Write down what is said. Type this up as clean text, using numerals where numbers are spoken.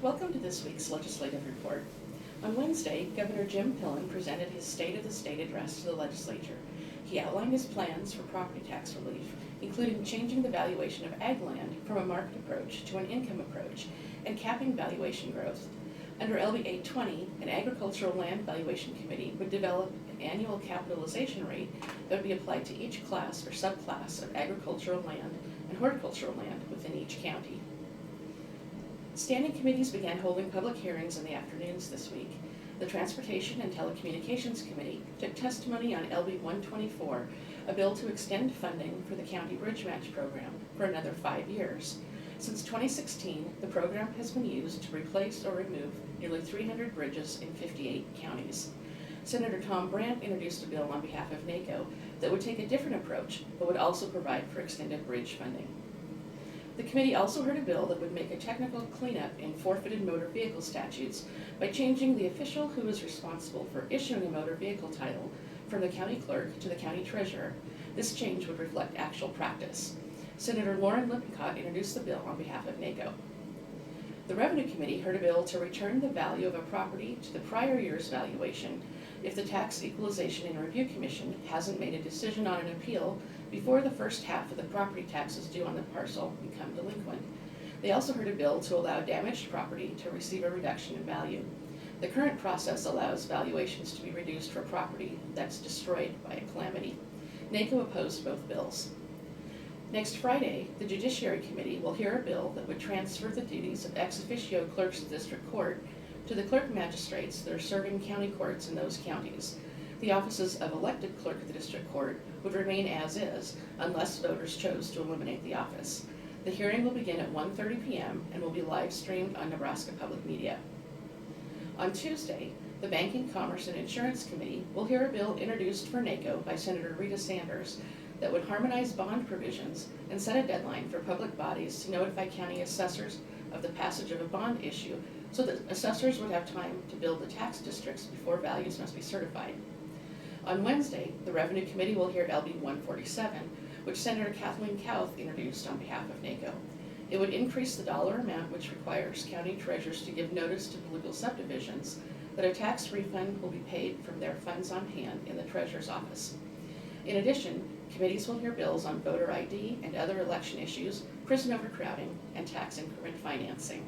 Welcome to this week's legislative report. On Wednesday, Governor Jim Pillen presented his State of the State address to the legislature. He outlined his plans for property tax relief, including changing the valuation of ag land from a market approach to an income approach and capping valuation growth. Under LB 820, an agricultural land valuation committee would develop an annual capitalization rate that would be applied to each class or subclass of agricultural land and horticultural land within each county. Standing committees began holding public hearings in the afternoons this week. The Transportation and Telecommunications Committee took testimony on LB 124, a bill to extend funding for the County Bridge Match Program for another 5 years. Since 2016, the program has been used to replace or remove nearly 300 bridges in 58 counties. Senator Tom Brandt introduced a bill on behalf of NACO that would take a different approach, but would also provide for extended bridge funding. The committee also heard a bill that would make a technical cleanup in forfeited motor vehicle statutes by changing the official who is responsible for issuing a motor vehicle title from the county clerk to the county treasurer. This change would reflect actual practice. Senator Lauren Lippincott introduced the bill on behalf of NACO. The Revenue Committee heard a bill to return the value of a property to the prior year's valuation if the Tax Equalization and Review Commission hasn't made a decision on an appeal before the first half of the property taxes due on the parcel become delinquent. They also heard a bill to allow damaged property to receive a reduction in value. The current process allows valuations to be reduced for property that's destroyed by a calamity. NACO opposed both bills. Next Friday, the Judiciary Committee will hear a bill that would transfer the duties of ex officio clerks of the district court to the clerk magistrates that are serving county courts in those counties. The offices of elected clerk of the district court would remain as is unless voters chose to eliminate the office. The hearing will begin at 1:30 p.m. and will be live streamed on Nebraska Public Media. On Tuesday, the Banking, Commerce, and Insurance Committee will hear a bill introduced for NACO by Senator Rita Sanders that would harmonize bond provisions and set a deadline for public bodies to notify county assessors of the passage of a bond issue so that assessors would have time to build the tax districts before values must be certified. On Wednesday, the Revenue Committee will hear LB 147, which Senator Kathleen Kauth introduced on behalf of NACO. It would increase the dollar amount which requires county treasurers to give notice to political subdivisions that a tax refund will be paid from their funds on hand in the treasurer's office. In addition, committees will hear bills on voter ID and other election issues, prison overcrowding, and tax increment financing.